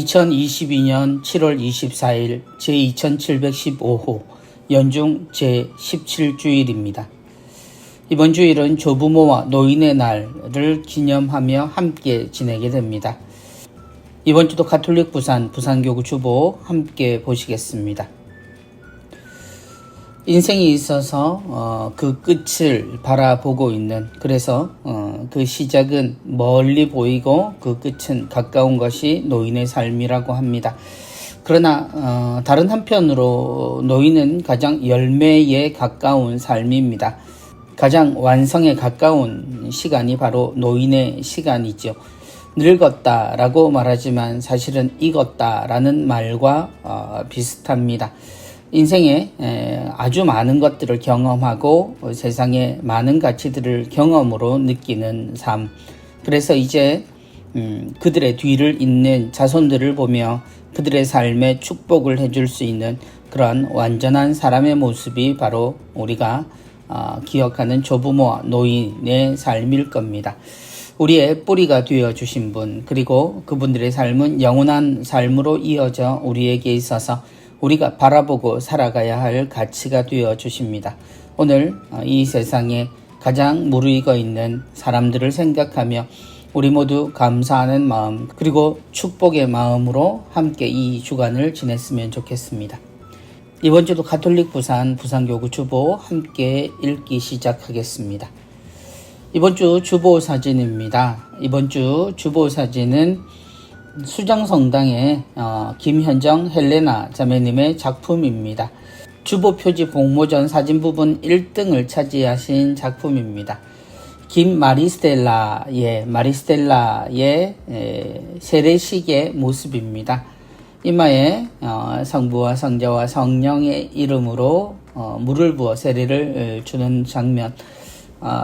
2022년 7월 24일 제2715호 연중 제17주일입니다. 이번 주일은 조부모와 노인의 날을 기념하며 함께 지내게 됩니다. 이번 주도 가톨릭 부산교구 주보 함께 보시겠습니다. 인생이 있어서 그 끝을 바라보고 있는, 그래서 그 시작은 멀리 보이고 그 끝은 가까운 것이 노인의 삶이라고 합니다. 그러나 다른 한편으로 노인은 가장 열매에 가까운 삶입니다. 가장 완성에 가까운 시간이 바로 노인의 시간이죠. 늙었다라고 말하지만 사실은 익었다라는 말과 비슷합니다. 인생에 아주 많은 것들을 경험하고 세상의 많은 가치들을 경험으로 느끼는 삶. 그래서 이제 그들의 뒤를 잇는 자손들을 보며 그들의 삶에 축복을 해줄 수 있는 그런 완전한 사람의 모습이 바로 우리가 기억하는 조부모와 노인의 삶일 겁니다. 우리의 뿌리가 되어주신 분, 그리고 그분들의 삶은 영원한 삶으로 이어져 우리에게 있어서 우리가 바라보고 살아가야 할 가치가 되어 주십니다. 오늘 이 세상에 가장 무르익어 있는 사람들을 생각하며 우리 모두 감사하는 마음, 그리고 축복의 마음으로 함께 이 주간을 지냈으면 좋겠습니다. 이번 주도 가톨릭 부산교구 주보 함께 읽기 시작하겠습니다. 이번 주 주보 사진입니다. 이번 주 주보 사진은 수정성당의 김현정 헬레나 자매님의 작품입니다. 주보 표지 공모전 사진 부분 1등을 차지하신 작품입니다. 김 마리스텔라의 세례식의 모습입니다. 이마에 성부와 성자와 성령의 이름으로 물을 부어 세례를 주는 장면.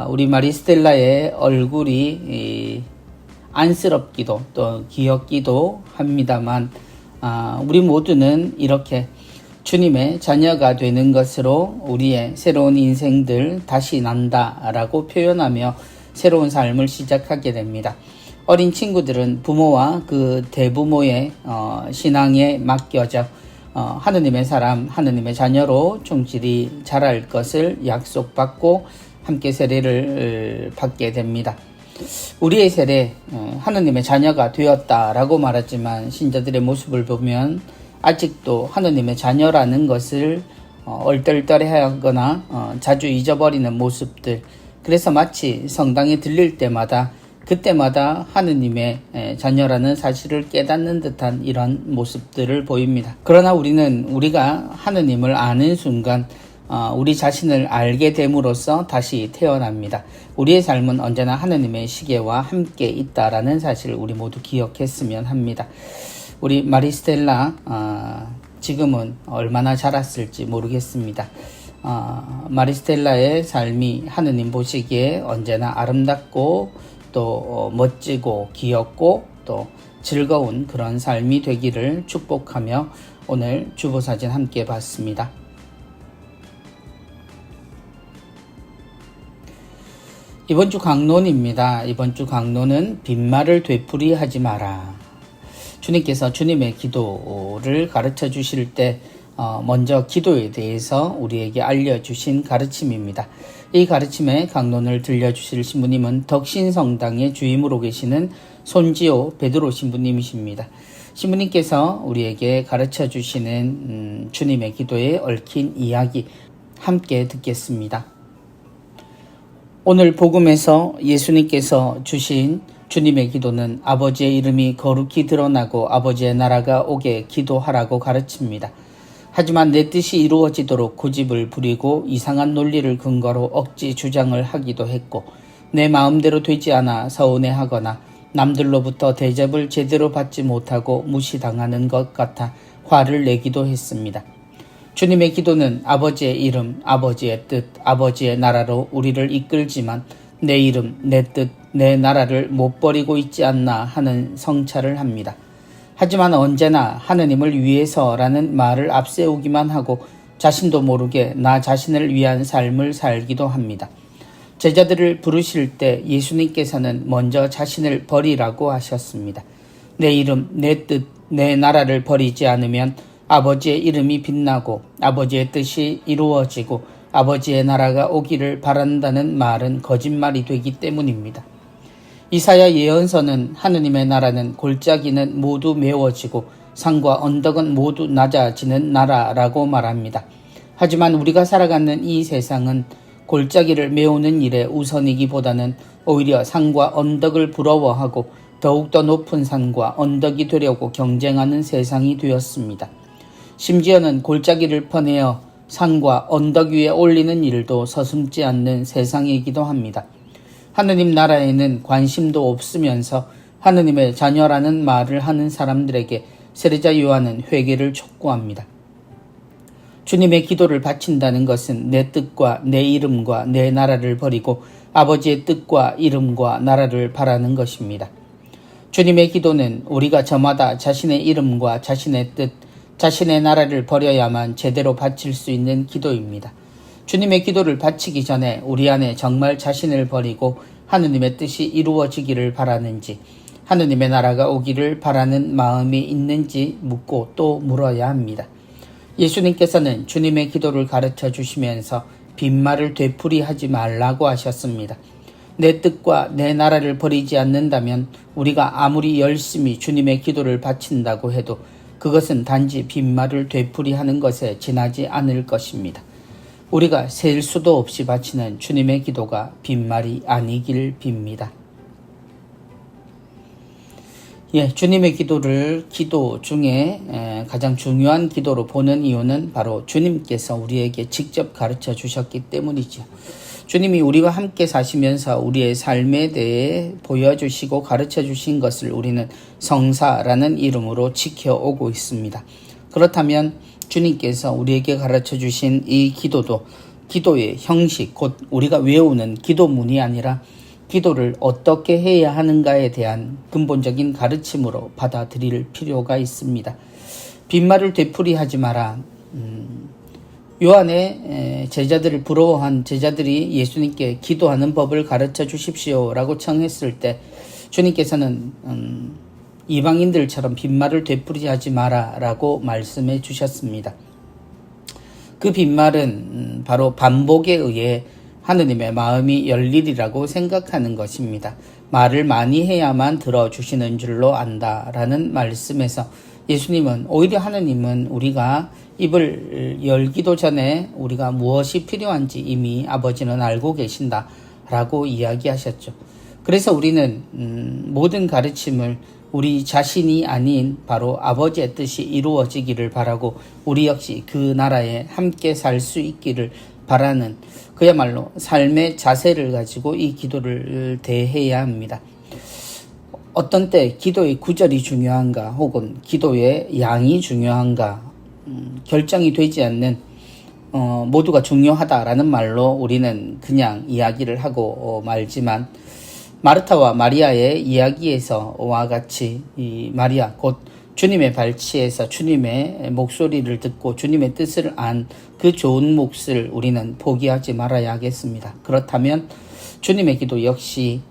우리 마리스텔라의 얼굴이 안쓰럽기도 또 귀엽기도 합니다만 우리 모두는 이렇게 주님의 자녀가 되는 것으로 우리의 새로운 인생들 다시 난다라고 표현하며 새로운 삶을 시작하게 됩니다. 어린 친구들은 부모와 그 대부모의 신앙에 맡겨져 하느님의 사람, 하느님의 자녀로 충실히 자랄 것을 약속받고 함께 세례를 받게 됩니다. 우리의 세례, 하느님의 자녀가 되었다라고 말하지만 신자들의 모습을 보면 아직도 하느님의 자녀라는 것을 얼떨떨해하거나 자주 잊어버리는 모습들. 그래서 마치 성당에 들릴 때마다 그때마다 하느님의 자녀라는 사실을 깨닫는 듯한 이런 모습들을 보입니다. 그러나 우리가 하느님을 아는 순간 우리 자신을 알게 됨으로써 다시 태어납니다. 우리의 삶은 언제나 하느님의 시계와 함께 있다라는 사실을 우리 모두 기억했으면 합니다. 우리 마리스텔라 지금은 얼마나 자랐을지 모르겠습니다. 마리스텔라의 삶이 하느님 보시기에 언제나 아름답고 또 멋지고 귀엽고 또 즐거운 그런 삶이 되기를 축복하며 오늘 주보사진 함께 봤습니다. 이번 주 강론입니다. 이번 주 강론은 빈말을 되풀이하지 마라. 주님께서 주님의 기도를 가르쳐 주실 때 먼저 기도에 대해서 우리에게 알려주신 가르침입니다. 이 가르침의 강론을 들려주실 신부님은 덕신성당의 주임으로 계시는 손지호 베드로 신부님이십니다. 신부님께서 우리에게 가르쳐 주시는 주님의 기도에 얽힌 이야기 함께 듣겠습니다. 오늘 복음에서 예수님께서 주신 주님의 기도는 아버지의 이름이 거룩히 드러나고 아버지의 나라가 오게 기도하라고 가르칩니다. 하지만 내 뜻이 이루어지도록 고집을 부리고 이상한 논리를 근거로 억지 주장을 하기도 했고 내 마음대로 되지 않아 서운해하거나 남들로부터 대접을 제대로 받지 못하고 무시당하는 것 같아 화를 내기도 했습니다. 주님의 기도는 아버지의 이름, 아버지의 뜻, 아버지의 나라로 우리를 이끌지만 내 이름, 내 뜻, 내 나라를 못 버리고 있지 않나 하는 성찰을 합니다. 하지만 언제나 하느님을 위해서라는 말을 앞세우기만 하고 자신도 모르게 나 자신을 위한 삶을 살기도 합니다. 제자들을 부르실 때 예수님께서는 먼저 자신을 버리라고 하셨습니다. 내 이름, 내 뜻, 내 나라를 버리지 않으면 아버지의 이름이 빛나고 아버지의 뜻이 이루어지고 아버지의 나라가 오기를 바란다는 말은 거짓말이 되기 때문입니다. 이사야 예언서는 하느님의 나라는 골짜기는 모두 메워지고 산과 언덕은 모두 낮아지는 나라라고 말합니다. 하지만 우리가 살아가는 이 세상은 골짜기를 메우는 일에 우선이기보다는 오히려 산과 언덕을 부러워하고 더욱더 높은 산과 언덕이 되려고 경쟁하는 세상이 되었습니다. 심지어는 골짜기를 퍼내어 산과 언덕 위에 올리는 일도 서슴지 않는 세상이기도 합니다. 하느님 나라에는 관심도 없으면서 하느님의 자녀라는 말을 하는 사람들에게 세례자 요한은 회개를 촉구합니다. 주님의 기도를 바친다는 것은 내 뜻과 내 이름과 내 나라를 버리고 아버지의 뜻과 이름과 나라를 바라는 것입니다. 주님의 기도는 우리가 저마다 자신의 이름과 자신의 뜻, 자신의 나라를 버려야만 제대로 바칠 수 있는 기도입니다. 주님의 기도를 바치기 전에 우리 안에 정말 자신을 버리고 하느님의 뜻이 이루어지기를 바라는지, 하느님의 나라가 오기를 바라는 마음이 있는지 묻고 또 물어야 합니다. 예수님께서는 주님의 기도를 가르쳐 주시면서 빈말을 되풀이하지 말라고 하셨습니다. 내 뜻과 내 나라를 버리지 않는다면 우리가 아무리 열심히 주님의 기도를 바친다고 해도 그것은 단지 빈말을 되풀이하는 것에 지나지 않을 것입니다. 우리가 셀 수도 없이 바치는 주님의 기도가 빈말이 아니길 빕니다. 주님의 기도를 기도 중에 가장 중요한 기도로 보는 이유는 바로 주님께서 우리에게 직접 가르쳐 주셨기 때문이죠. 주님이 우리와 함께 사시면서 우리의 삶에 대해 보여주시고 가르쳐 주신 것을 우리는 성사라는 이름으로 지켜오고 있습니다. 그렇다면 주님께서 우리에게 가르쳐 주신 이 기도도 기도의 형식, 곧 우리가 외우는 기도문이 아니라 기도를 어떻게 해야 하는가에 대한 근본적인 가르침으로 받아들일 필요가 있습니다. 빈말을 되풀이하지 마라. 요한의 제자들을 부러워한 제자들이 예수님께 기도하는 법을 가르쳐 주십시오라고 청했을 때 주님께서는 이방인들처럼 빈말을 되풀이하지 마라라고 말씀해 주셨습니다. 그 빈말은 바로 반복에 의해 하느님의 마음이 열리리라고 생각하는 것입니다. 말을 많이 해야만 들어주시는 줄로 안다라는 말씀에서 예수님은 오히려 하느님은 우리가 입을 열기도 전에 우리가 무엇이 필요한지 이미 아버지는 알고 계신다라고 이야기하셨죠. 그래서 우리는 모든 가르침을 우리 자신이 아닌 바로 아버지의 뜻이 이루어지기를 바라고 우리 역시 그 나라에 함께 살 수 있기를 바라는 그야말로 삶의 자세를 가지고 이 기도를 대해야 합니다. 어떤 때 기도의 구절이 중요한가 혹은 기도의 양이 중요한가 결정이 되지 않는 모두가 중요하다라는 말로 우리는 그냥 이야기를 하고 말지만 마르타와 마리아의 이야기에서와 같이 이 마리아 곧 주님의 발치에서 주님의 목소리를 듣고 주님의 뜻을 안 그 좋은 몫을 우리는 포기하지 말아야 하겠습니다. 그렇다면 주님의 기도 역시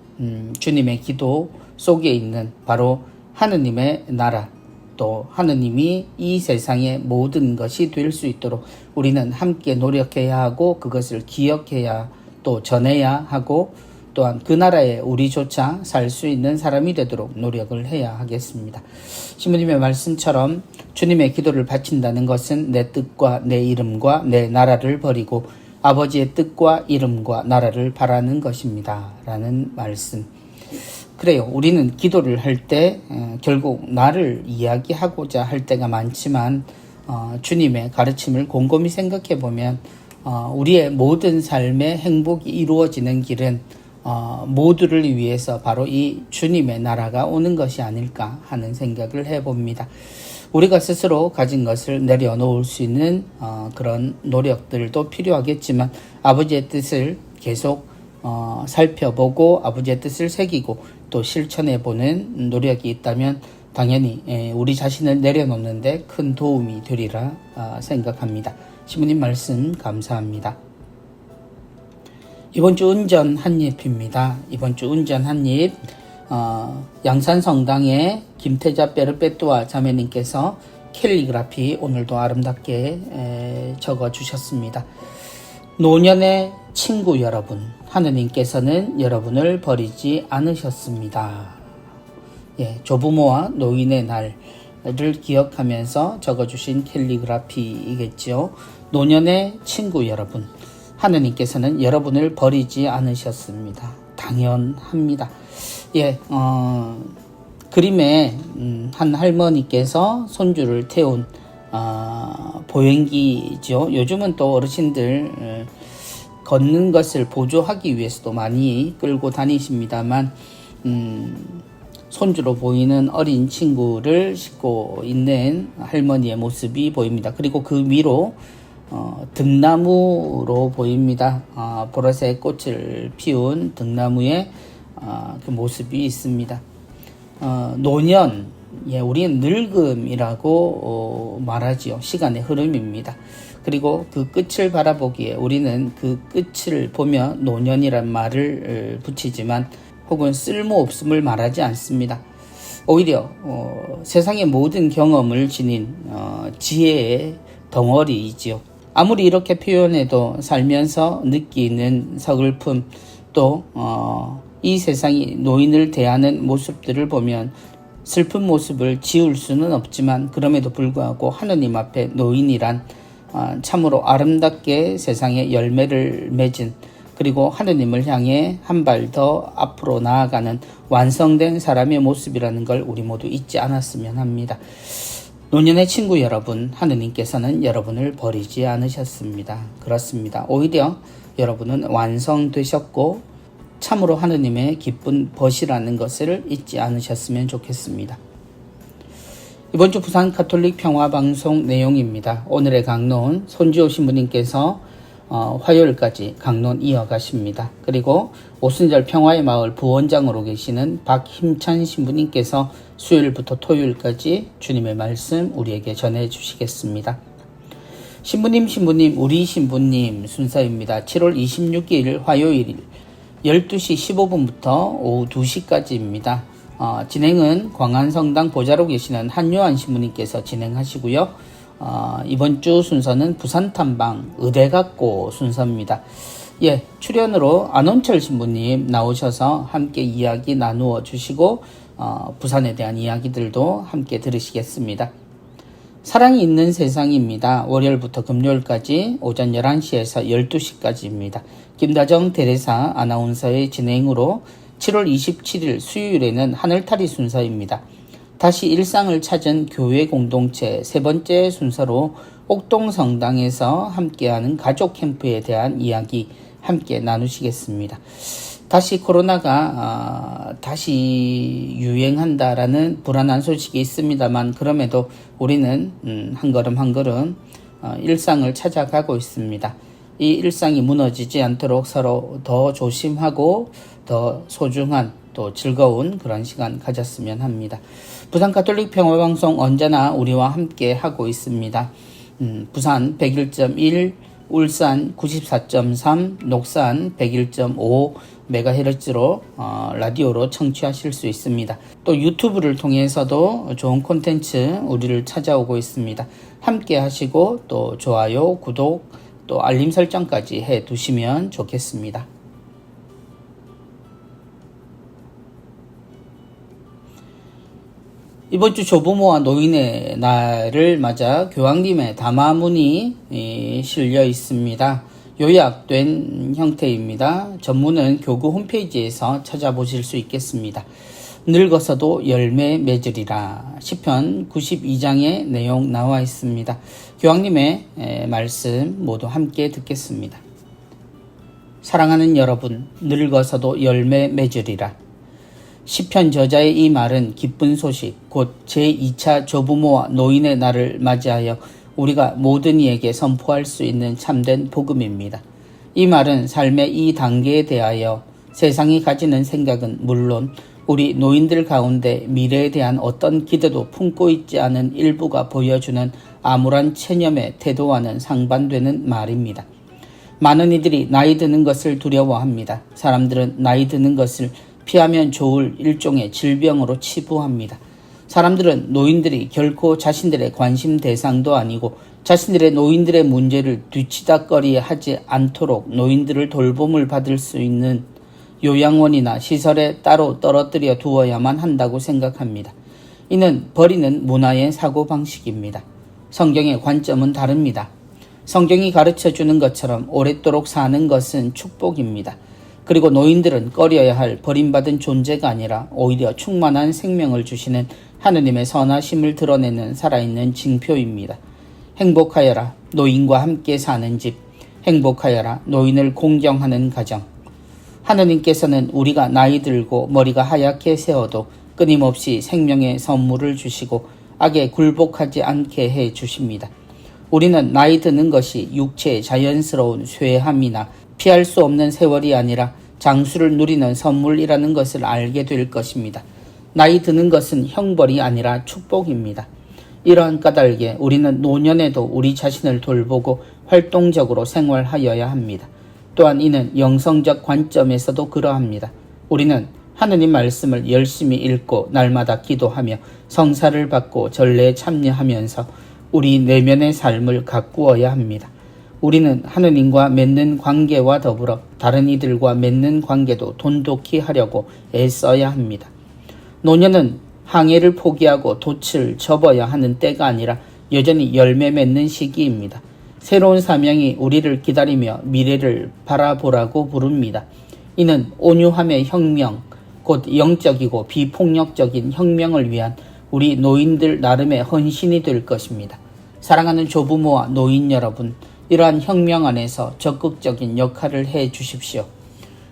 주님의 기도 속에 있는 바로 하느님의 나라 또 하느님이 이 세상의 모든 것이 될 수 있도록 우리는 함께 노력해야 하고 그것을 기억해야 또 전해야 하고 또한 그 나라에 우리조차 살 수 있는 사람이 되도록 노력을 해야 하겠습니다. 신부님의 말씀처럼 주님의 기도를 바친다는 것은 내 뜻과 내 이름과 내 나라를 버리고 아버지의 뜻과 이름과 나라를 바라는 것입니다. 라는 말씀. 그래요. 우리는 기도를 할 때 결국 나를 이야기하고자 할 때가 많지만 주님의 가르침을 곰곰이 생각해 보면 우리의 모든 삶의 행복이 이루어지는 길은 모두를 위해서 바로 이 주님의 나라가 오는 것이 아닐까 하는 생각을 해봅니다. 우리가 스스로 가진 것을 내려놓을 수 있는 그런 노력들도 필요하겠지만 아버지의 뜻을 계속 살펴보고 아버지의 뜻을 새기고 또 실천해보는 노력이 있다면 당연히 우리 자신을 내려놓는 데 큰 도움이 되리라 생각합니다. 시부님 말씀 감사합니다. 이번 주 운전 한입입니다. 이번 주 운전 한입 양산성당의 김태자 베르베뚜아 자매님께서 캘리그라피 오늘도 아름답게 적어주셨습니다. 노년의 친구 여러분, 하느님께서는 여러분을 버리지 않으셨습니다. 조부모와 노인의 날을 기억하면서 적어주신 캘리그라피이겠죠. 노년의 친구 여러분, 하느님께서는 여러분을 버리지 않으셨습니다. 당연합니다. 그림에 한 할머니께서 손주를 태운 보행기죠. 요즘은 또 어르신들 걷는 것을 보조하기 위해서도 많이 끌고 다니십니다만 손주로 보이는 어린 친구를 싣고 있는 할머니의 모습이 보입니다. 그리고 그 위로 등나무로 보입니다. 보라색 꽃을 피운 등나무의 그 모습이 있습니다. 노년, 우리는 늙음이라고 말하지요. 시간의 흐름입니다. 그리고 그 끝을 바라보기에 우리는 그 끝을 보며 노년이란 말을 붙이지만 혹은 쓸모없음을 말하지 않습니다. 오히려 세상의 모든 경험을 지닌 지혜의 덩어리이지요. 아무리 이렇게 표현해도 살면서 느끼는 서글픔 또 이 세상이 노인을 대하는 모습들을 보면 슬픈 모습을 지울 수는 없지만 그럼에도 불구하고 하느님 앞에 노인이란 참으로 아름답게 세상에 열매를 맺은 그리고 하느님을 향해 한 발 더 앞으로 나아가는 완성된 사람의 모습이라는 걸 우리 모두 잊지 않았으면 합니다. 노년의 친구 여러분, 하느님께서는 여러분을 버리지 않으셨습니다. 그렇습니다. 오히려 여러분은 완성되셨고 참으로 하느님의 기쁜 벗이라는 것을 잊지 않으셨으면 좋겠습니다. 이번 주 부산 가톨릭 평화방송 내용입니다. 오늘의 강론 손지호 신부님께서 화요일까지 강론 이어가십니다. 그리고 오순절 평화의 마을 부원장으로 계시는 박힘찬 신부님께서 수요일부터 토요일까지 주님의 말씀 우리에게 전해주시겠습니다. 신부님 우리 신부님 순서입니다. 7월 26일 화요일 12시 15분부터 오후 2시까지입니다. 진행은 광안성당 보좌로 계시는 한요한 신부님께서 진행하시고요. 이번 주 순서는 부산탐방 의대각고 순서입니다. 출연으로 안원철 신부님 나오셔서 함께 이야기 나누어 주시고 부산에 대한 이야기들도 함께 들으시겠습니다. 사랑이 있는 세상입니다. 월요일부터 금요일까지 오전 11시에서 12시까지입니다. 김다정 테레사 아나운서의 진행으로 7월 27일 수요일에는 하늘타리 순서입니다. 다시 일상을 찾은 교회 공동체 세 번째 순서로 옥동성당에서 함께하는 가족 캠프에 대한 이야기 함께 나누시겠습니다. 다시 코로나가 다시 유행한다라는 불안한 소식이 있습니다만 그럼에도 우리는 한 걸음 한 걸음 일상을 찾아가고 있습니다. 이 일상이 무너지지 않도록 서로 더 조심하고 더 소중한 또 즐거운 그런 시간 가졌으면 합니다. 부산 가톨릭 평화방송 언제나 우리와 함께 하고 있습니다. 부산 101.1, 울산 94.3, 녹산 101.5 메가헤르츠로 라디오로 청취하실 수 있습니다. 또 유튜브를 통해서도 좋은 콘텐츠 우리를 찾아오고 있습니다. 함께 하시고 또 좋아요, 구독, 또 알림 설정까지 해 두시면 좋겠습니다. 이번 주 조부모와 노인의 날을 맞아 교황님의 담화문이 실려 있습니다. 요약된 형태입니다. 전문은 교구 홈페이지에서 찾아보실 수 있겠습니다. 늙어서도 열매 맺으리라. 시편 92장의 내용 나와 있습니다. 교황님의 말씀 모두 함께 듣겠습니다. 사랑하는 여러분, 늙어서도 열매 맺으리라. 시편 저자의 이 말은 기쁜 소식, 곧 제2차 조부모와 노인의 날을 맞이하여 우리가 모든 이에게 선포할 수 있는 참된 복음입니다. 이 말은 삶의 이 단계에 대하여 세상이 가지는 생각은 물론 우리 노인들 가운데 미래에 대한 어떤 기대도 품고 있지 않은 일부가 보여주는 암울한 체념의 태도와는 상반되는 말입니다. 많은 이들이 나이 드는 것을 두려워합니다. 사람들은 나이 드는 것을 피하면 좋을 일종의 질병으로 치부합니다. 사람들은 노인들이 결코 자신들의 관심 대상도 아니고 자신들의 노인들의 문제를 뒤치다꺼리 하지 않도록 노인들을 돌봄을 받을 수 있는 요양원이나 시설에 따로 떨어뜨려 두어야만 한다고 생각합니다. 이는 버리는 문화의 사고방식입니다. 성경의 관점은 다릅니다. 성경이 가르쳐주는 것처럼 오랫도록 사는 것은 축복입니다. 그리고 노인들은 꺼려야 할 버림받은 존재가 아니라 오히려 충만한 생명을 주시는 하느님의 선하심을 드러내는 살아있는 징표입니다. 행복하여라 노인과 함께 사는 집, 행복하여라 노인을 공경하는 가정. 하느님께서는 우리가 나이 들고 머리가 하얗게 새어도 끊임없이 생명의 선물을 주시고 악에 굴복하지 않게 해 주십니다. 우리는 나이 드는 것이 육체의 자연스러운 쇠함이나 피할 수 없는 세월이 아니라 장수를 누리는 선물이라는 것을 알게 될 것입니다. 나이 드는 것은 형벌이 아니라 축복입니다. 이러한 까닭에 우리는 노년에도 우리 자신을 돌보고 활동적으로 생활하여야 합니다. 또한 이는 영성적 관점에서도 그러합니다. 우리는 하느님 말씀을 열심히 읽고 날마다 기도하며 성사를 받고 전례에 참여하면서 우리 내면의 삶을 가꾸어야 합니다. 우리는 하느님과 맺는 관계와 더불어 다른 이들과 맺는 관계도 돈독히 하려고 애써야 합니다. 노년은 항해를 포기하고 돛을 접어야 하는 때가 아니라 여전히 열매 맺는 시기입니다. 새로운 사명이 우리를 기다리며 미래를 바라보라고 부릅니다. 이는 온유함의 혁명, 곧 영적이고 비폭력적인 혁명을 위한 우리 노인들 나름의 헌신이 될 것입니다. 사랑하는 조부모와 노인 여러분, 이러한 혁명 안에서 적극적인 역할을 해 주십시오.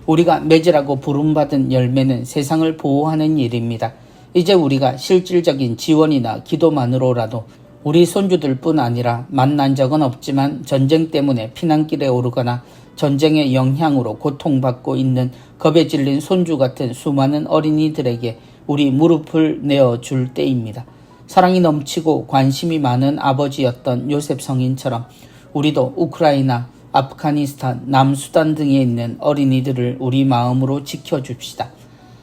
우리가 맺으라고 부름받은 열매는 세상을 보호하는 일입니다. 이제 우리가 실질적인 지원이나 기도만으로라도 우리 손주들뿐 아니라 만난 적은 없지만 전쟁 때문에 피난길에 오르거나 전쟁의 영향으로 고통받고 있는 겁에 질린 손주 같은 수많은 어린이들에게 우리 무릎을 내어줄 때입니다. 사랑이 넘치고 관심이 많은 아버지였던 요셉 성인처럼 우리도 우크라이나, 아프가니스탄, 남수단 등에 있는 어린이들을 우리 마음으로 지켜줍시다.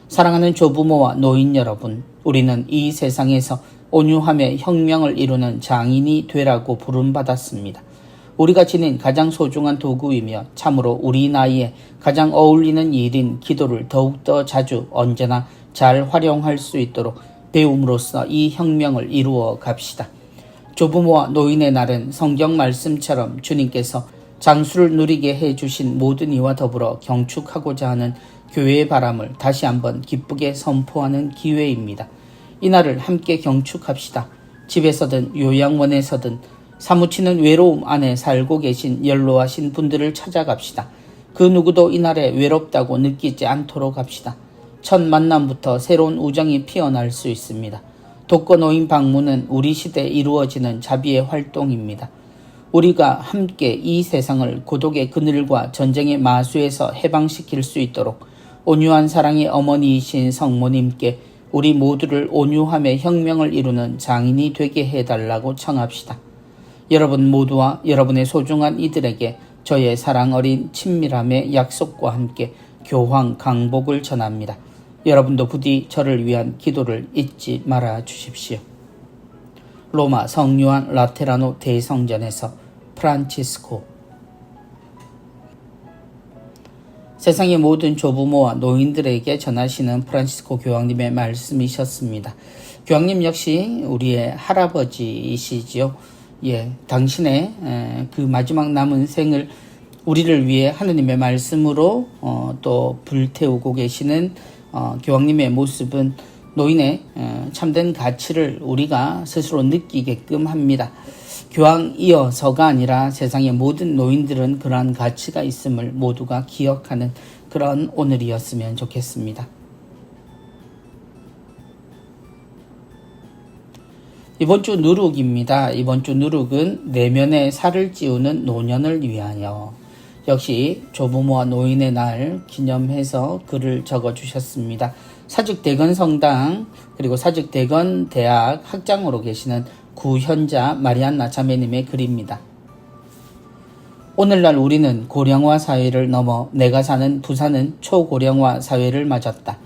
사랑하는 조부모와 노인 여러분, 우리는 이 세상에서 온유함의 혁명을 이루는 장인이 되라고 부름받았습니다. 우리가 지닌 가장 소중한 도구이며 참으로 우리 나이에 가장 어울리는 일인 기도를 더욱더 자주 언제나 잘 활용할 수 있도록 배움으로써 이 혁명을 이루어 갑시다. 조부모와 노인의 날은 성경 말씀처럼 주님께서 장수를 누리게 해주신 모든 이와 더불어 경축하고자 하는 교회의 바람을 다시 한번 기쁘게 선포하는 기회입니다. 이 날을 함께 경축합시다. 집에서든 요양원에서든 사무치는 외로움 안에 살고 계신 연로하신 분들을 찾아갑시다. 그 누구도 이날에 외롭다고 느끼지 않도록 합시다. 첫 만남부터 새로운 우정이 피어날 수 있습니다. 독거노인 방문은 우리 시대에 이루어지는 자비의 활동입니다. 우리가 함께 이 세상을 고독의 그늘과 전쟁의 마수에서 해방시킬 수 있도록 온유한 사랑의 어머니이신 성모님께 우리 모두를 온유함의 혁명을 이루는 장인이 되게 해달라고 청합시다. 여러분 모두와 여러분의 소중한 이들에게 저의 사랑 어린 친밀함의 약속과 함께 교황 강복을 전합니다. 여러분도 부디 저를 위한 기도를 잊지 말아 주십시오. 로마 성요한 라테라노 대성전에서 프란치스코. 세상의 모든 조부모와 노인들에게 전하시는 프란치스코 교황님의 말씀이셨습니다. 교황님 역시 우리의 할아버지이시지요. 당신의 그 마지막 남은 생을 우리를 위해 하느님의 말씀으로 또 불태우고 계시는 교황님의 모습은 노인의 참된 가치를 우리가 스스로 느끼게끔 합니다. 교황이어서가 아니라 세상의 모든 노인들은 그러한 가치가 있음을 모두가 기억하는 그런 오늘이었으면 좋겠습니다. 이번 주 누룩입니다. 이번 주 누룩은 내면의 살을 찌우는 노년을 위하여. 역시 조부모와 노인의 날 기념해서 글을 적어주셨습니다. 사직대건 성당 그리고 사직대건 대학 학장으로 계시는 구현자 마리안나 자매님의 글입니다. 오늘날 우리는 고령화 사회를 넘어 내가 사는 부산은 초고령화 사회를 맞았다.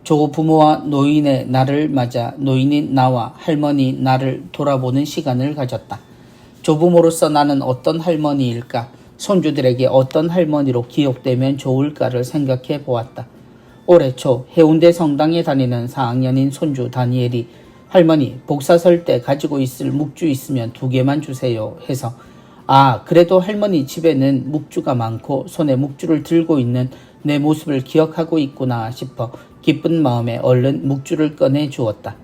조부모와 노인의 날을 맞아 노인인 나와 할머니 나를 돌아보는 시간을 가졌다. 조부모로서 나는 어떤 할머니일까? 손주들에게 어떤 할머니로 기억되면 좋을까를 생각해 보았다. 올해 초 해운대 성당에 다니는 4학년인 손주 다니엘이 할머니 복사 설 때 가지고 있을 묵주 있으면 2개만 주세요 해서 그래도 할머니 집에는 묵주가 많고 손에 묵주를 들고 있는 내 모습을 기억하고 있구나 싶어 기쁜 마음에 얼른 묵주를 꺼내 주었다.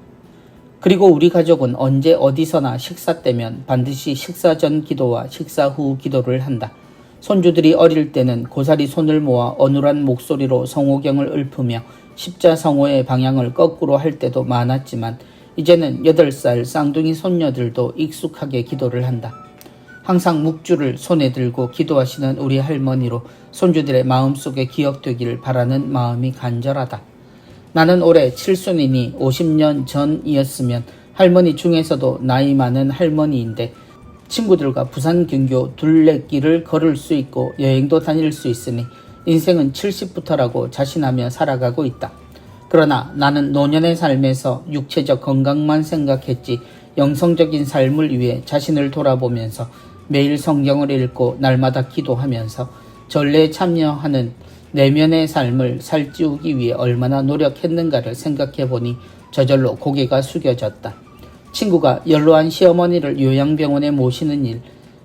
그리고 우리 가족은 언제 어디서나 식사 때면 반드시 식사 전 기도와 식사 후 기도를 한다. 손주들이 어릴 때는 고사리 손을 모아 어눌한 목소리로 성호경을 읊으며 십자성호의 방향을 거꾸로 할 때도 많았지만 이제는 8살 쌍둥이 손녀들도 익숙하게 기도를 한다. 항상 묵주를 손에 들고 기도하시는 우리 할머니로 손주들의 마음속에 기억되기를 바라는 마음이 간절하다. 나는 올해 칠순이니 50년 전이었으면 할머니 중에서도 나이 많은 할머니인데 친구들과 부산 근교 둘레길을 걸을 수 있고 여행도 다닐 수 있으니 인생은 70부터라고 자신하며 살아가고 있다. 그러나 나는 노년의 삶에서 육체적 건강만 생각했지 영성적인 삶을 위해 자신을 돌아보면서 매일 성경을 읽고 날마다 기도하면서 전례에 참여하는 내면의 삶을 살찌우기 위해 얼마나 노력했는가를 생각해보니 저절로 고개가 숙여졌다. 친구가 연로한 시어머니를 요양병원에 모시는 일,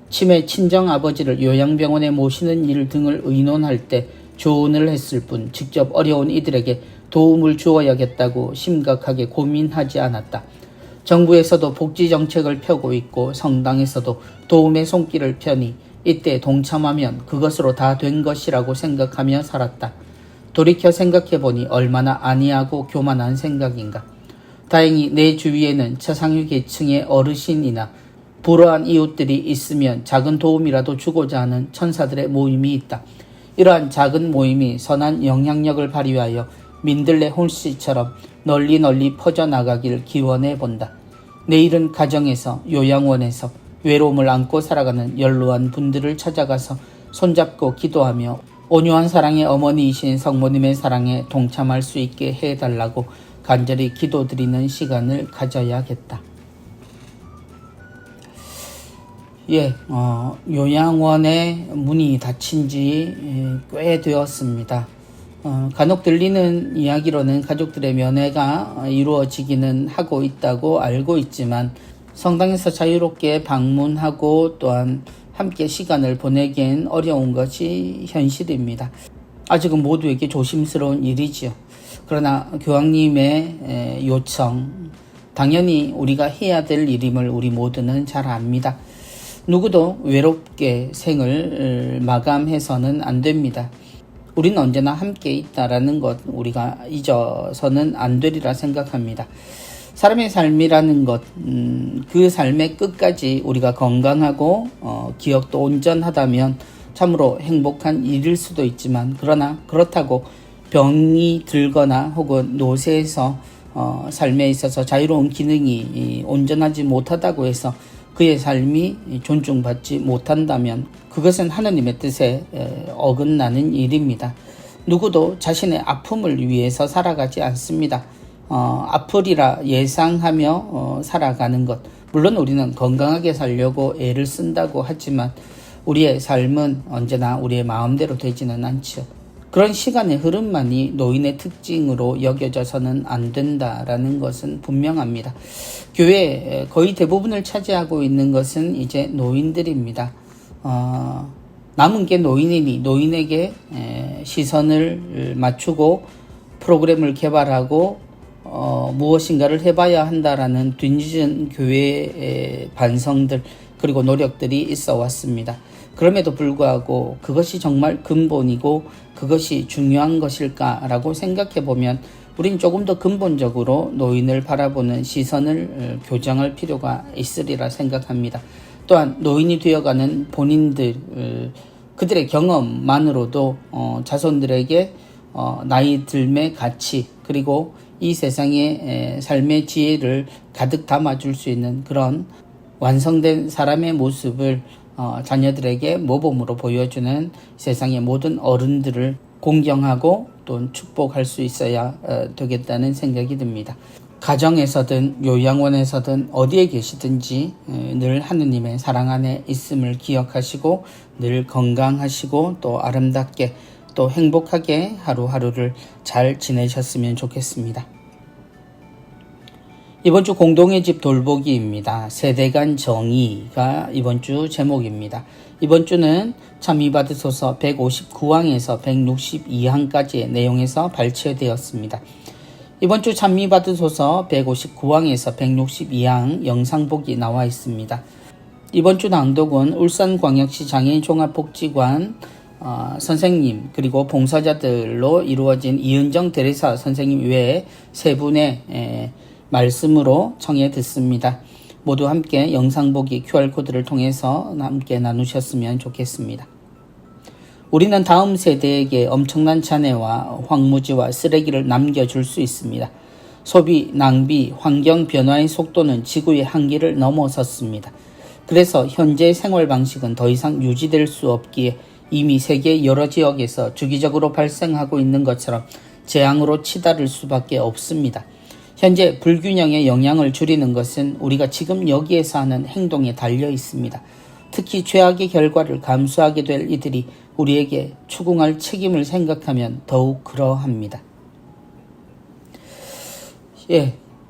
치매 친정아버지를 요양병원에 모시는 일 등을 의논할 때 조언을 했을 뿐 직접 어려운 이들에게 도움을 주어야겠다고 심각하게 고민하지 않았다. 정부에서도 복지정책을 펴고 있고 성당에서도 도움의 손길을 펴니 이때 동참하면 그것으로 다 된 것이라고 생각하며 살았다. 돌이켜 생각해보니 얼마나 안이하고 교만한 생각인가. 다행히 내 주위에는 저상위 계층의 어르신이나 불우한 이웃들이 있으면 작은 도움이라도 주고자 하는 천사들의 모임이 있다. 이러한 작은 모임이 선한 영향력을 발휘하여 민들레 홀씨처럼 널리 퍼져나가길 기원해 본다. 내일은 가정에서, 요양원에서 외로움을 안고 살아가는 연로한 분들을 찾아가서 손잡고 기도하며 온유한 사랑의 어머니이신 성모님의 사랑에 동참할 수 있게 해달라고 간절히 기도드리는 시간을 가져야겠다. 요양원의 문이 닫힌 지 꽤 되었습니다. 간혹 들리는 이야기로는 가족들의 면회가 이루어지기는 하고 있다고 알고 있지만 성당에서 자유롭게 방문하고 또한 함께 시간을 보내기엔 어려운 것이 현실입니다. 아직은 모두에게 조심스러운 일이지요. 그러나 교황님의 요청, 당연히 우리가 해야 될 일임을 우리 모두는 잘 압니다. 누구도 외롭게 생을 마감해서는 안 됩니다. 우리는 언제나 함께 있다라는 것 우리가 잊어서는 안 되리라 생각합니다. 사람의 삶이라는 것, 그 삶의 끝까지 우리가 건강하고 기억도 온전하다면 참으로 행복한 일일 수도 있지만 그러나 그렇다고 병이 들거나 혹은 노쇠해서 삶에 있어서 자유로운 기능이 온전하지 못하다고 해서 그의 삶이 존중받지 못한다면 그것은 하느님의 뜻에 어긋나는 일입니다. 누구도 자신의 아픔을 위해서 살아가지 않습니다. 아프리라 예상하며 살아가는 것. 물론 우리는 건강하게 살려고 애를 쓴다고 하지만 우리의 삶은 언제나 우리의 마음대로 되지는 않죠. 그런 시간의 흐름만이 노인의 특징으로 여겨져서는 안 된다라는 것은 분명합니다. 교회 거의 대부분을 차지하고 있는 것은 이제 노인들입니다. 남은 게 노인이니 노인에게 시선을 맞추고 프로그램을 개발하고 무엇인가를 해봐야 한다라는 뒤늦은 교회의 반성들 그리고 노력들이 있어 왔습니다. 그럼에도 불구하고 그것이 정말 근본이고 그것이 중요한 것일까라고 생각해보면 우린 조금 더 근본적으로 노인을 바라보는 시선을 교정할 필요가 있으리라 생각합니다. 또한 노인이 되어가는 본인들, 그들의 경험만으로도 자손들에게 나이 들매 가치 그리고 이 세상의 삶의 지혜를 가득 담아줄 수 있는 그런 완성된 사람의 모습을 자녀들에게 모범으로 보여주는 세상의 모든 어른들을 공경하고 또 축복할 수 있어야 되겠다는 생각이 듭니다. 가정에서든 요양원에서든 어디에 계시든지 늘 하느님의 사랑 안에 있음을 기억하시고 늘 건강하시고 또 아름답게 또 행복하게 하루하루를 잘 지내셨으면 좋겠습니다. 이번 주 공동의 집 돌보기입니다. 세대 간 정의가 이번 주 제목입니다. 이번 주는 참의받으소서 159항에서 162항까지의 내용에서 발췌되었습니다. 이번 주 참의받으소서 159항에서 162항 영상복이 나와 있습니다. 이번 주 낭독은 울산광역시 장애인 종합복지관 선생님 그리고 봉사자들로 이루어진 이은정 대리사 선생님 외에 세 분의 말씀으로 청해 듣습니다. 모두 함께 영상보기 QR코드를 통해서 함께 나누셨으면 좋겠습니다. 우리는 다음 세대에게 엄청난 잔해와 황무지와 쓰레기를 남겨줄 수 있습니다. 소비, 낭비, 환경 변화의 속도는 지구의 한계를 넘어섰습니다. 그래서 현재의 생활 방식은 더 이상 유지될 수 없기에 이미 세계 여러 지역에서 주기적으로 발생하고 있는 것처럼 재앙으로 치달을 수밖에 없습니다. 현재 불균형의 영향을 줄이는 것은 우리가 지금 여기에서 하는 행동에 달려 있습니다. 특히 죄악의 결과를 감수하게 될 이들이 우리에게 추궁할 책임을 생각하면 더욱 그러합니다.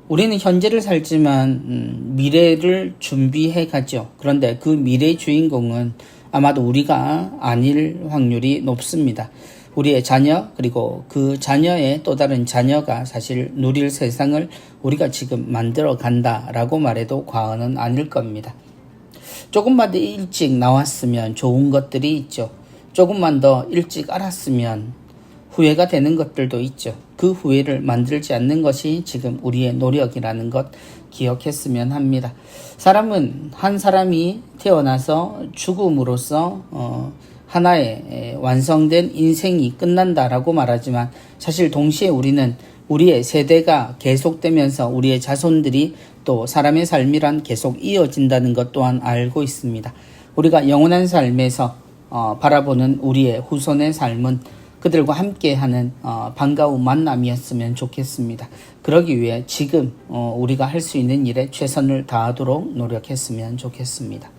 우리는 현재를 살지만 미래를 준비해 가죠. 그런데 그 미래의 주인공은 아마도 우리가 아닐 확률이 높습니다. 우리의 자녀 그리고 그 자녀의 또 다른 자녀가 사실 누릴 세상을 우리가 지금 만들어 간다라고 말해도 과언은 아닐 겁니다. 조금만 더 일찍 나왔으면 좋은 것들이 있죠. 조금만 더 일찍 알았으면 후회가 되는 것들도 있죠. 그 후회를 만들지 않는 것이 지금 우리의 노력이라는 것 기억했으면 합니다. 사람은 한 사람이 태어나서 죽음으로써 하나의 완성된 인생이 끝난다라고 말하지만 사실 동시에 우리는 우리의 세대가 계속되면서 우리의 자손들이 또 사람의 삶이란 계속 이어진다는 것 또한 알고 있습니다. 우리가 영원한 삶에서 바라보는 우리의 후손의 삶은 그들과 함께하는 반가운 만남이었으면 좋겠습니다. 그러기 위해 지금 우리가 할 수 있는 일에 최선을 다하도록 노력했으면 좋겠습니다.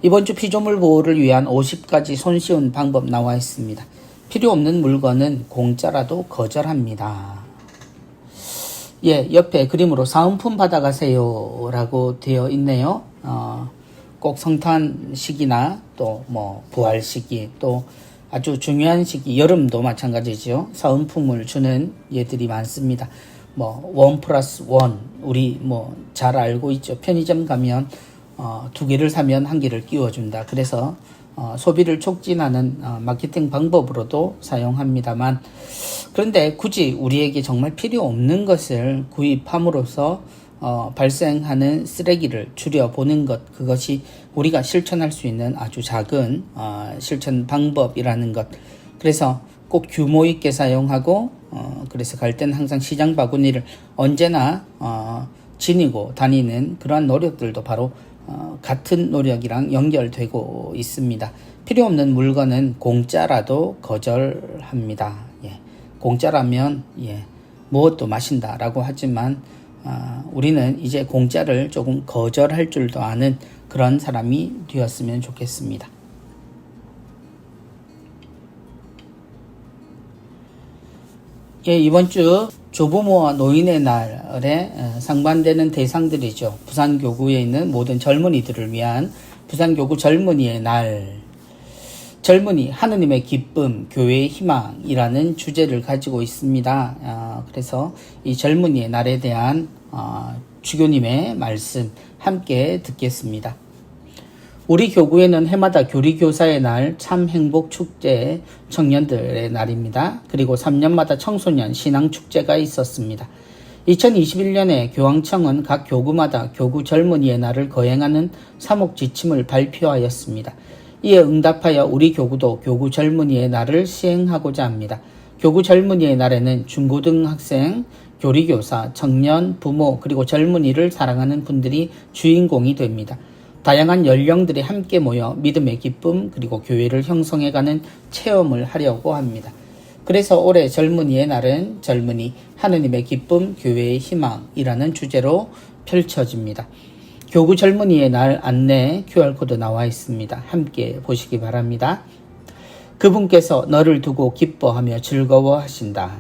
이번 주 피조물 보호를 위한 50가지 손쉬운 방법 나와 있습니다. 필요 없는 물건은 공짜라도 거절합니다. 옆에 그림으로 사은품 받아가세요 라고 되어 있네요. 꼭 성탄 시기나 또 부활 시기 또 아주 중요한 시기 여름도 마찬가지죠. 사은품을 주는 예들이 많습니다. 1+1 우리 잘 알고 있죠. 편의점 가면 2개를 사면 1개를 끼워준다. 그래서 소비를 촉진하는 마케팅 방법으로도 사용합니다만 그런데 굳이 우리에게 정말 필요 없는 것을 구입함으로써 발생하는 쓰레기를 줄여보는 것 그것이 우리가 실천할 수 있는 아주 작은 실천 방법이라는 것. 그래서 꼭 규모 있게 사용하고 그래서 갈 때는 항상 시장 바구니를 언제나 지니고 다니는 그러한 노력들도 바로 같은 노력이랑 연결되고 있습니다. 필요 없는 물건은 공짜라도 거절합니다. 공짜라면 무엇도 마신다라고 하지만 우리는 이제 공짜를 조금 거절할 줄도 아는 그런 사람이 되었으면 좋겠습니다. 이번 주 조부모와 노인의 날에 상반되는 대상들이죠. 부산교구에 있는 모든 젊은이들을 위한 부산교구 젊은이의 날. 젊은이, 하느님의 기쁨, 교회의 희망이라는 주제를 가지고 있습니다. 그래서 이 젊은이의 날에 대한 주교님의 말씀 함께 듣겠습니다. 우리 교구에는 해마다 교리교사의 날, 참행복축제 청년들의 날입니다. 그리고 3년마다 청소년 신앙축제가 있었습니다. 2021년에 교황청은 각 교구마다 교구 젊은이의 날을 거행하는 사목 지침을 발표하였습니다. 이에 응답하여 우리 교구도 교구 젊은이의 날을 시행하고자 합니다. 교구 젊은이의 날에는 중고등학생, 교리교사, 청년, 부모 그리고 젊은이를 사랑하는 분들이 주인공이 됩니다. 다양한 연령들이 함께 모여 믿음의 기쁨 그리고 교회를 형성해가는 체험을 하려고 합니다. 그래서 올해 젊은이의 날은 젊은이, 하느님의 기쁨, 교회의 희망이라는 주제로 펼쳐집니다. 교구 젊은이의 날 안내 QR코드 나와 있습니다. 함께 보시기 바랍니다. 그분께서 너를 두고 기뻐하며 즐거워하신다.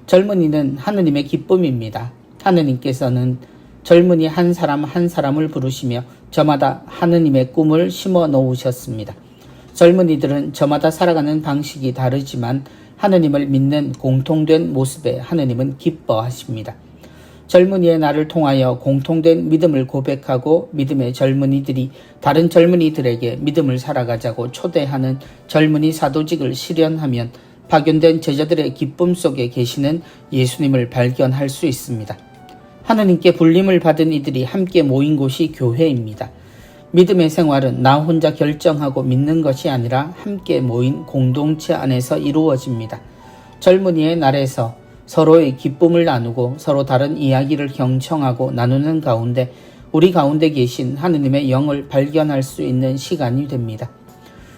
젊은이는 하느님의 기쁨입니다. 하느님께서는 젊은이 한 사람 한 사람을 부르시며 저마다 하느님의 꿈을 심어 놓으셨습니다. 젊은이들은 저마다 살아가는 방식이 다르지만 하느님을 믿는 공통된 모습에 하느님은 기뻐하십니다. 젊은이의 날을 통하여 공통된 믿음을 고백하고 믿음의 젊은이들이 다른 젊은이들에게 믿음을 살아가자고 초대하는 젊은이 사도직을 실현하면 파견된 제자들의 기쁨 속에 계시는 예수님을 발견할 수 있습니다. 하느님께 불림을 받은 이들이 함께 모인 곳이 교회입니다. 믿음의 생활은 나 혼자 결정하고 믿는 것이 아니라 함께 모인 공동체 안에서 이루어집니다. 젊은이의 날에서 서로의 기쁨을 나누고 서로 다른 이야기를 경청하고 나누는 가운데 우리 가운데 계신 하느님의 영을 발견할 수 있는 시간이 됩니다.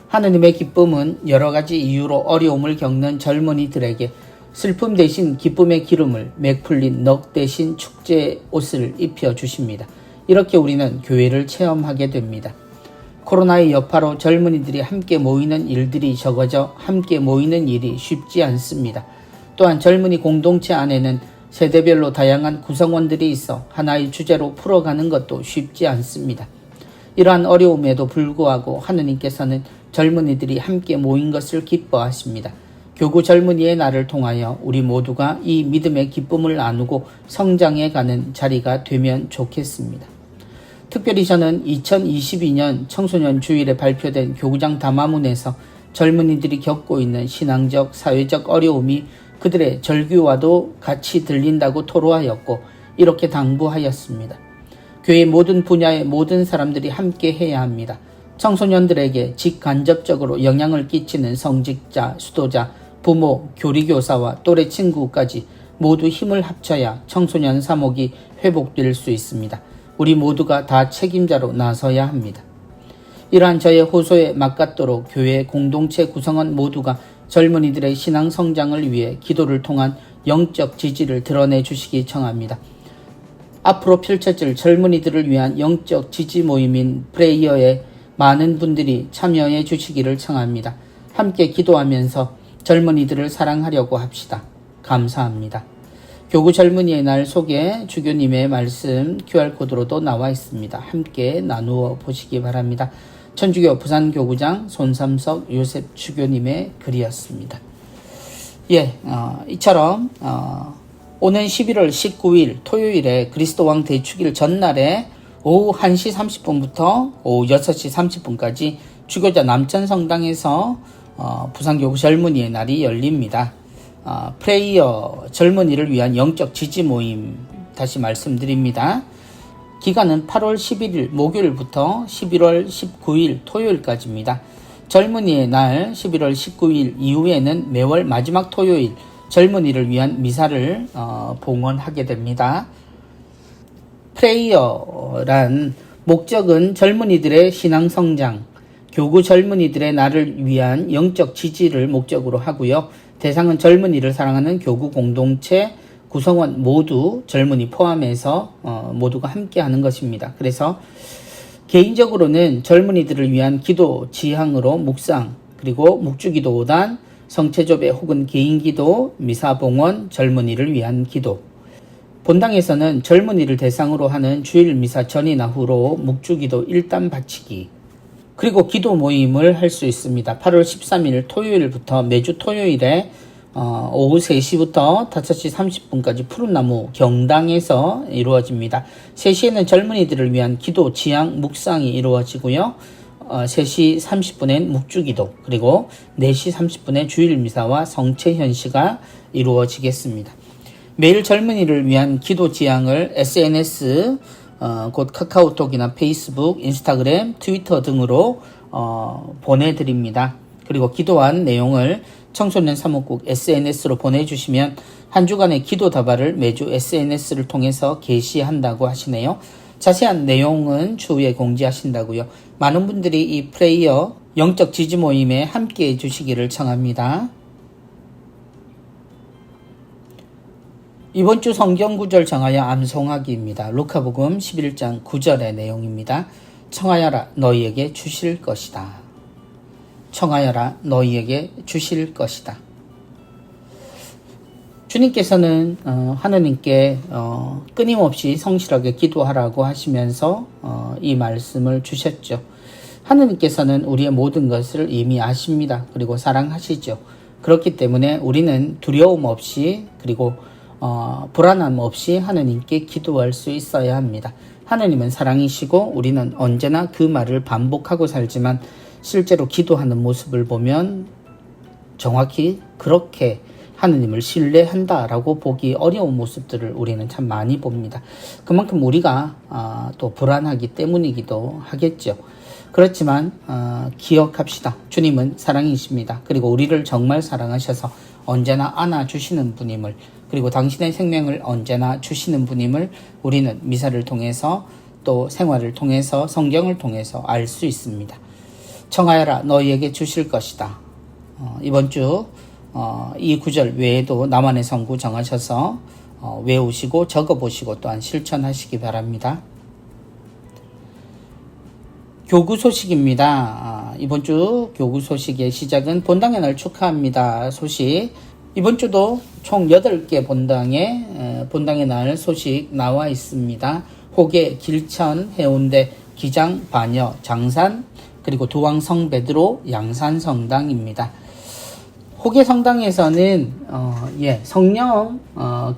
하느님의 기쁨은 여러 가지 이유로 어려움을 겪는 젊은이들에게 슬픔 대신 기쁨의 기름을, 맥 풀린 넋 대신 축제 옷을 입혀주십니다. 이렇게 우리는 교회를 체험하게 됩니다. 코로나의 여파로 젊은이들이 함께 모이는 일들이 적어져 함께 모이는 일이 쉽지 않습니다. 또한 젊은이 공동체 안에는 세대별로 다양한 구성원들이 있어 하나의 주제로 풀어가는 것도 쉽지 않습니다. 이러한 어려움에도 불구하고 하느님께서는 젊은이들이 함께 모인 것을 기뻐하십니다. 교구 젊은이의 날을 통하여 우리 모두가 이 믿음의 기쁨을 나누고 성장해가는 자리가 되면 좋겠습니다. 특별히 저는 2022년 청소년 주일에 발표된 교구장 담화문에서 젊은이들이 겪고 있는 신앙적, 사회적 어려움이 그들의 절규와도 같이 들린다고 토로하였고 이렇게 당부하였습니다. 교회 모든 분야의 모든 사람들이 함께 해야 합니다. 청소년들에게 직간접적으로 영향을 끼치는 성직자, 수도자, 부모, 교리교사와 또래 친구까지 모두 힘을 합쳐야 청소년 사목이 회복될 수 있습니다. 우리 모두가 다 책임자로 나서야 합니다. 이러한 저의 호소에 맞닿도록 교회 공동체 구성원 모두가 젊은이들의 신앙 성장을 위해 기도를 통한 영적 지지를 드러내 주시기 청합니다. 앞으로 펼쳐질 젊은이들을 위한 영적 지지 모임인 프레이어에 많은 분들이 참여해 주시기를 청합니다. 함께 기도하면서 젊은이들을 사랑하려고 합시다. 감사합니다. 교구 젊은이의 날 속에 주교님의 말씀 QR코드로도 나와 있습니다. 함께 나누어 보시기 바랍니다. 천주교 부산교구장 손삼석 요셉 주교님의 글이었습니다. 이처럼 오는 11월 19일 토요일에 그리스도왕 대축일 전날에 오후 1시 30분부터 오후 6시 30분까지 주교자 남천성당에서 부산교구 젊은이의 날이 열립니다. 프레이어 젊은이를 위한 영적 지지 모임 다시 말씀드립니다. 기간은 8월 11일 목요일부터 11월 19일 토요일까지입니다. 젊은이의 날 11월 19일 이후에는 매월 마지막 토요일 젊은이를 위한 미사를 봉헌하게 됩니다. 프레이어란 목적은 젊은이들의 신앙 성장, 교구 젊은이들의 날을 위한 영적 지지를 목적으로 하고요. 대상은 젊은이를 사랑하는 교구 공동체 구성원 모두 젊은이 포함해서 모두가 함께 하는 것입니다. 그래서 개인적으로는 젊은이들을 위한 기도 지향으로 묵상, 그리고 묵주기도 5단, 성체조배 혹은 개인기도, 미사봉헌, 젊은이를 위한 기도. 본당에서는 젊은이를 대상으로 하는 주일 미사 전이나 후로 묵주기도 1단 바치기, 그리고 기도 모임을 할 수 있습니다. 8월 13일 토요일부터 매주 토요일에 오후 3시부터 5시 30분까지 푸른나무 경당에서 이루어집니다. 3시에는 젊은이들을 위한 기도, 지향, 묵상이 이루어지고요. 3시 30분엔 묵주기도, 그리고 4시 30분에 주일미사와 성체현시가 이루어지겠습니다. 매일 젊은이를 위한 기도 지향을 SNS, 곧 카카오톡이나 페이스북, 인스타그램, 트위터 등으로 보내드립니다. 그리고 기도한 내용을 청소년 사목국 SNS로 보내주시면 한 주간의 기도 다발을 매주 SNS를 통해서 게시한다고 하시네요. 자세한 내용은 추후에 공지하신다고요. 많은 분들이 이 프레이어 영적 지지 모임에 함께 해주시기를 청합니다. 이번 주 성경 구절 정하여 암송하기입니다. 루카복음 11장 9절의 내용입니다. 청하여라 너희에게 주실 것이다. 청하여라 너희에게 주실 것이다. 주님께서는 하느님께 끊임없이 성실하게 기도하라고 하시면서 이 말씀을 주셨죠. 하느님께서는 우리의 모든 것을 이미 아십니다. 그리고 사랑하시죠. 그렇기 때문에 우리는 두려움 없이 그리고 불안함 없이 하느님께 기도할 수 있어야 합니다. 하느님은 사랑이시고 우리는 언제나 그 말을 반복하고 살지만 실제로 기도하는 모습을 보면 정확히 그렇게 하느님을 신뢰한다라고 보기 어려운 모습들을 우리는 참 많이 봅니다. 그만큼 우리가 또 불안하기 때문이기도 하겠죠. 그렇지만 기억합시다. 주님은 사랑이십니다. 그리고 우리를 정말 사랑하셔서 언제나 안아주시는 분임을, 그리고 당신의 생명을 언제나 주시는 분임을 우리는 미사를 통해서 또 생활을 통해서 성경을 통해서 알 수 있습니다. 청하여라 너희에게 주실 것이다. 이번 주 이 구절 외에도 나만의 성구 정하셔서 외우시고 적어보시고 또한 실천하시기 바랍니다. 교구 소식입니다. 이번 주 교구 소식의 시작은 본당의 날 축하합니다. 소식. 이번 주도 총 8개 본당의 날 소식 나와 있습니다. 호계, 길천, 해운대, 기장, 반여, 장산, 그리고 두왕성 베드로, 양산 성당입니다. 호계 성당에서는 성령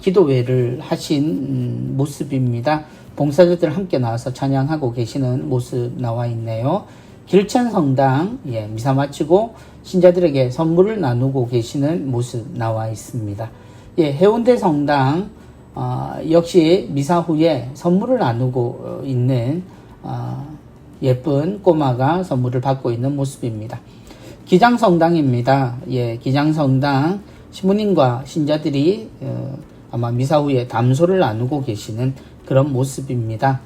기도회를 하신 모습입니다. 봉사자들 함께 나와서 찬양하고 계시는 모습 나와 있네요. 길천 성당 미사 마치고 신자들에게 선물을 나누고 계시는 모습 나와 있습니다. 해운대 성당 역시 미사 후에 선물을 나누고 있는 예쁜 꼬마가 선물을 받고 있는 모습입니다. 기장성당입니다. 기장성당 신부님과 신자들이 아마 미사 후에 담소를 나누고 계시는 그런 모습입니다.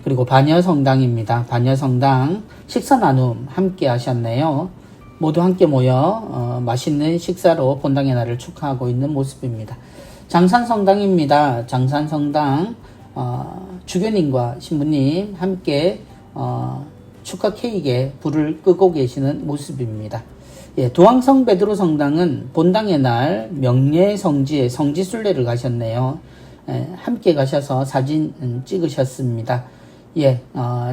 그리고 반여성당입니다. 반여성당 식사 나눔 함께 하셨네요. 모두 함께 모여 맛있는 식사로 본당의 날을 축하하고 있는 모습입니다. 장산성당입니다. 장산성당 주교님과 신부님 함께 축하 케이크에 불을 끄고 계시는 모습입니다. 두왕성 베드로 성당은 본당의 날 명례 성지에 성지순례를 가셨네요. 함께 가셔서 사진 찍으셨습니다.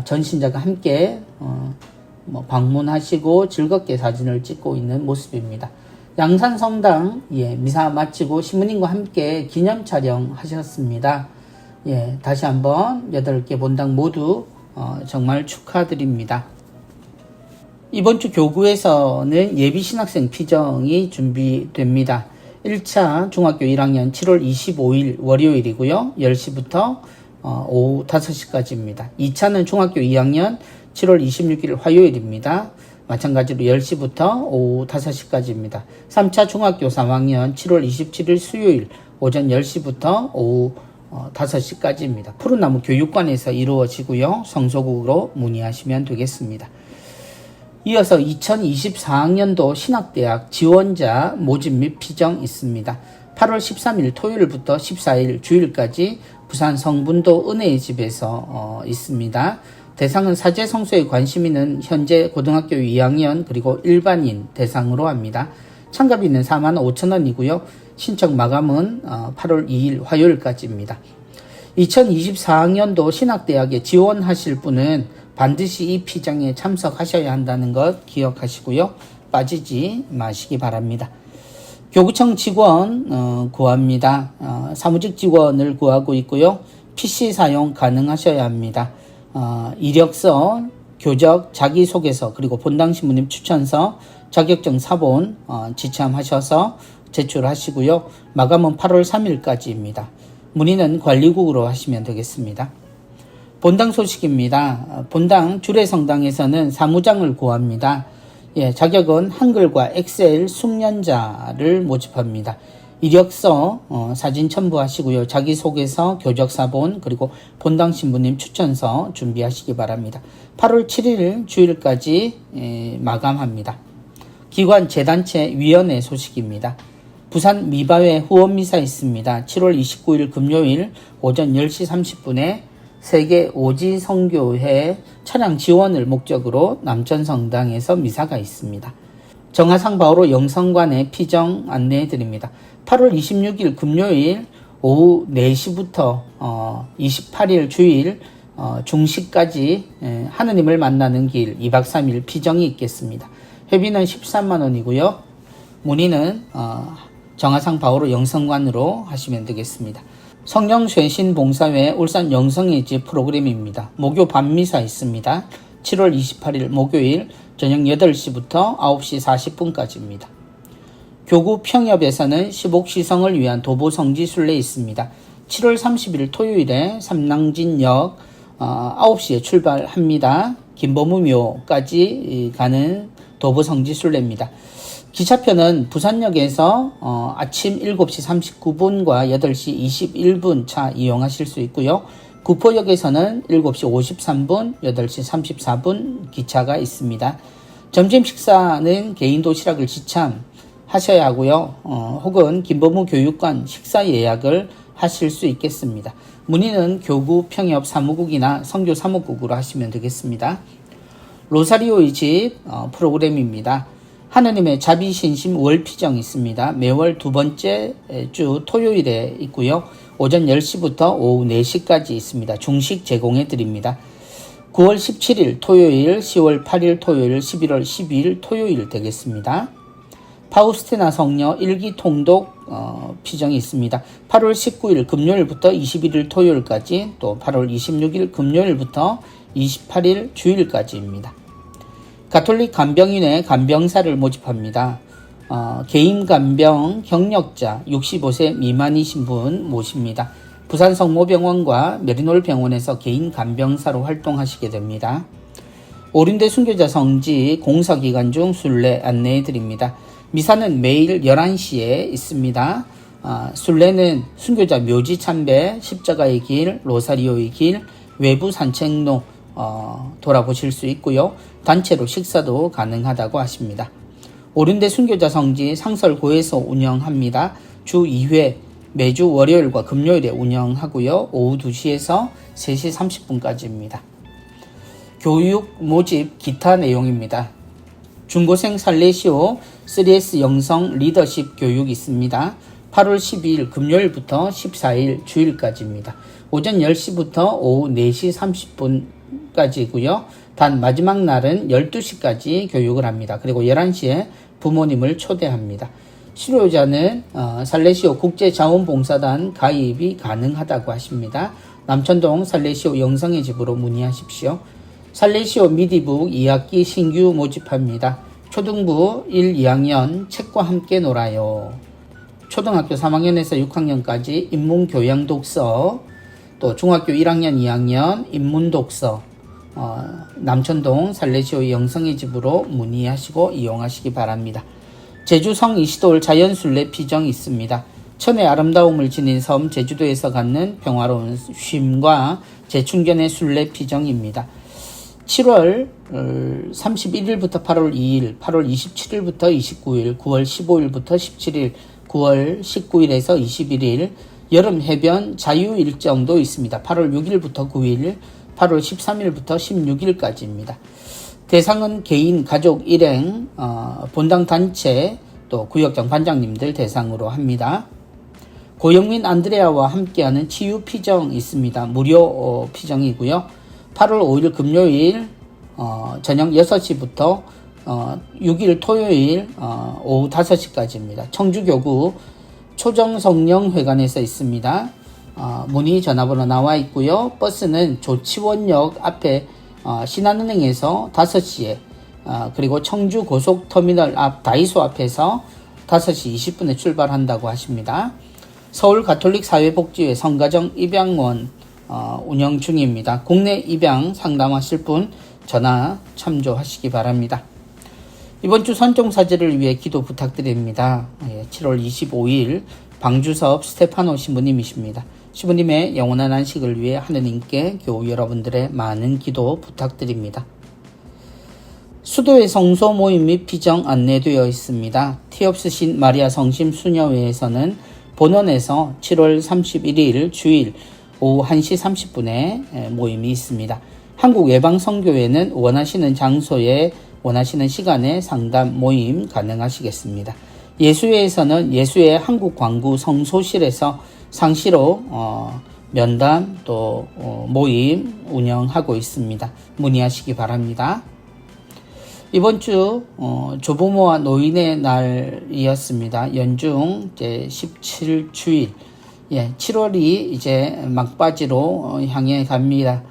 전신자가 함께 방문하시고 즐겁게 사진을 찍고 있는 모습입니다. 양산성당 미사 마치고 신부님과 함께 기념 촬영 하셨습니다. 다시 한번 8개 본당 모두 정말 축하드립니다. 이번 주 교구에서는 예비신학생 피정이 준비됩니다. 1차 중학교 1학년 7월 25일 월요일이고요. 10시부터 오후 5시까지입니다. 2차는 중학교 2학년 7월 26일 화요일입니다. 마찬가지로 10시부터 오후 5시까지입니다. 3차 중학교 3학년 7월 27일 수요일 오전 10시부터 오후 5시까지입니다. 푸른나무 교육관에서 이루어지고요. 성소국으로 문의하시면 되겠습니다. 이어서 2024학년도 신학대학 지원자 모집 및 피정 있습니다. 8월 13일 토요일부터 14일 주일까지 부산 성분도 은혜의 집에서 있습니다. 대상은 사제 성소에 관심 있는 현재 고등학교 2학년 그리고 일반인 대상으로 합니다. 참가비는 45,000원이고요. 신청 마감은 8월 2일 화요일까지입니다. 2024학년도 신학대학에 지원하실 분은 반드시 이 피정에 참석하셔야 한다는 것 기억하시고요. 빠지지 마시기 바랍니다. 교구청 직원 구합니다. 사무직 직원을 구하고 있고요. PC 사용 가능하셔야 합니다. 이력서, 교적, 자기소개서, 그리고 본당 신부님 추천서, 자격증 사본 지참하셔서 제출하시고요. 마감은 8월 3일까지입니다. 문의는 관리국으로 하시면 되겠습니다. 본당 소식입니다. 본당 주례성당에서는 사무장을 구합니다. 자격은 한글과 엑셀 숙련자를 모집합니다. 이력서 사진 첨부하시고요. 자기소개서, 교적사본, 그리고 본당 신부님 추천서 준비하시기 바랍니다. 8월 7일 주일까지 마감합니다. 기관 재단체 위원회 소식입니다. 부산 미바회 후원미사 있습니다. 7월 29일 금요일 오전 10시 30분에 세계 오지 선교회 차량 지원을 목적으로 남천성당에서 미사가 있습니다. 정하상 바오로 영성관의 피정 안내해 드립니다. 8월 26일 금요일 오후 4시부터 28일 주일 중시까지 하느님을 만나는 길 2박 3일 피정이 있겠습니다. 회비는 13만 원이고요. 문의는 정하상 바오로 영성관으로 하시면 되겠습니다. 성령쇄신봉사회 울산 영성의 집 프로그램입니다. 목요 밤미사 있습니다. 7월 28일 목요일 저녁 8시부터 9시 40분까지입니다. 교구 평협에서는 시복시성을 위한 도보성지순례 있습니다. 7월 30일 토요일에 삼낭진역 9시에 출발합니다. 김보무묘까지 가는 도보성지순례입니다. 기차표는 부산역에서 아침 7시 39분과 8시 21분 차 이용하실 수 있고요. 구포역에서는 7시 53분, 8시 34분 기차가 있습니다. 점심 식사는 개인 도시락을 지참하셔야 하고요. 혹은 김보무 교육관 식사 예약을 하실 수 있겠습니다. 문의는 교구 평협 사무국이나 선교 사무국으로 하시면 되겠습니다. 로사리오의 집 프로그램입니다. 하느님의 자비신심 월피정 있습니다. 매월 두 번째 주 토요일에 있고요. 오전 10시부터 오후 4시까지 있습니다. 중식 제공해 드립니다. 9월 17일 토요일, 10월 8일 토요일, 11월 12일 토요일 되겠습니다. 파우스티나 성녀 일기 통독 피정이 있습니다. 8월 19일 금요일부터 21일 토요일까지, 또 8월 26일 금요일부터 28일 주일까지입니다. 가톨릭 간병인의 간병사를 모집합니다. 개인 간병 경력자 65세 미만이신 분 모십니다. 부산 성모병원과 메리놀 병원에서 개인 간병사로 활동하시게 됩니다. 오륜대 순교자 성지 공사기간 중 순례 안내해 드립니다. 미사는 매일 11시에 있습니다. 순례는 순교자 묘지 참배, 십자가의 길, 로사리오의 길, 외부 산책로 돌아보실 수 있고요. 단체로 식사도 가능하다고 하십니다. 오륜대 순교자 성지 상설고에서 운영합니다. 주 2회 매주 월요일과 금요일에 운영하고요. 오후 2시에서 3시 30분까지입니다. 교육 모집 기타 내용입니다. 중고생 살레시오 3S 영성 리더십 교육 있습니다. 8월 12일 금요일부터 14일 주일까지입니다. 오전 10시부터 오후 4시 30분까지고요. 단 마지막 날은 12시까지 교육을 합니다. 그리고 11시에 부모님을 초대합니다. 수료자는 살레시오 국제자원봉사단 가입이 가능하다고 하십니다. 남천동 살레시오 영성의 집으로 문의하십시오. 살레시오 미디북 2학기 신규 모집합니다. 초등부 1, 2학년 책과 함께 놀아요. 초등학교 3학년에서 6학년까지 인문교양독서, 또 중학교 1학년, 2학년 인문독서, 남천동 살레시오 영성의 집으로 문의하시고 이용하시기 바랍니다. 제주 성이시돌 자연순례 피정 있습니다. 천의 아름다움을 지닌 섬 제주도에서 갖는 평화로운 쉼과 재충전의 순례 피정입니다. 7월 31일부터 8월 2일, 8월 27일부터 29일, 9월 15일부터 17일, 9월 19일에서 21일 여름 해변 자유 일정도 있습니다. 8월 6일부터 9일, 8월 13일부터 16일까지입니다. 대상은 개인, 가족 일행, 본당 단체, 또 구역장 반장님들 대상으로 합니다. 고영민 안드레아와 함께하는 치유 피정 있습니다. 무료 피정이고요. 8월 5일 금요일 저녁 6시부터 6일 토요일 오후 5시까지입니다. 청주교구 초정성령회관에서 있습니다. 문의 전화번호 나와 있고요. 버스는 조치원역 앞에 신한은행에서 5시에 그리고 청주 고속터미널 앞 다이소 앞에서 5시 20분에 출발한다고 하십니다. 서울 가톨릭 사회복지회 성가정 입양원 운영 중입니다. 국내 입양 상담하실 분 전화 참조하시기 바랍니다. 이번 주 선종사제를 위해 기도 부탁드립니다. 7월 25일 방주섭 스테파노 신부님이십니다. 신부님의 영원한 안식을 위해 하느님께 교우 여러분들의 많은 기도 부탁드립니다. 수도의 성소 모임 및 비정 안내되어 있습니다. 티 없으신 마리아 성심 수녀회에서는 본원에서 7월 31일 주일 오후 1시 30분에 모임이 있습니다. 한국예방선교회는 원하시는 장소에 원하시는 시간에 상담 모임 가능하시겠습니다. 예수회에서는 예수회 한국광구 성소실에서 상시로 면담 또 모임 운영하고 있습니다. 문의하시기 바랍니다. 이번 주 조부모와 노인의 날이었습니다. 연중 이제 17주일, 7월이 이제 막바지로 향해 갑니다.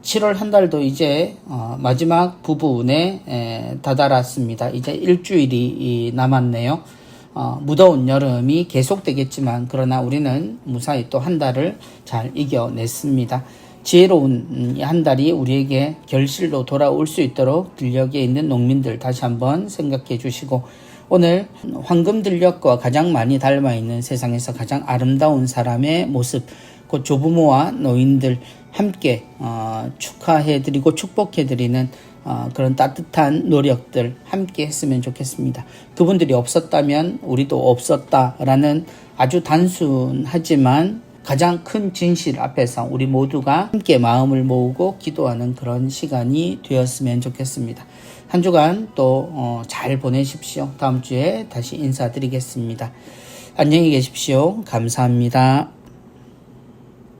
7월 한 달도 이제 마지막 부분에 다다랐습니다. 이제 일주일이 남았네요. 무더운 여름이 계속되겠지만 그러나 우리는 무사히 또 한 달을 잘 이겨냈습니다. 지혜로운 한 달이 우리에게 결실로 돌아올 수 있도록 들녘에 있는 농민들 다시 한번 생각해 주시고, 오늘 황금 들녘과 가장 많이 닮아 있는 세상에서 가장 아름다운 사람의 모습, 곧 조부모와 노인들 함께 축하해 드리고 축복해 드리는 그런 따뜻한 노력들 함께 했으면 좋겠습니다. 그분들이 없었다면 우리도 없었다라는 아주 단순하지만 가장 큰 진실 앞에서 우리 모두가 함께 마음을 모으고 기도하는 그런 시간이 되었으면 좋겠습니다. 한 주간 또 잘 보내십시오. 다음 주에 다시 인사드리겠습니다. 안녕히 계십시오. 감사합니다.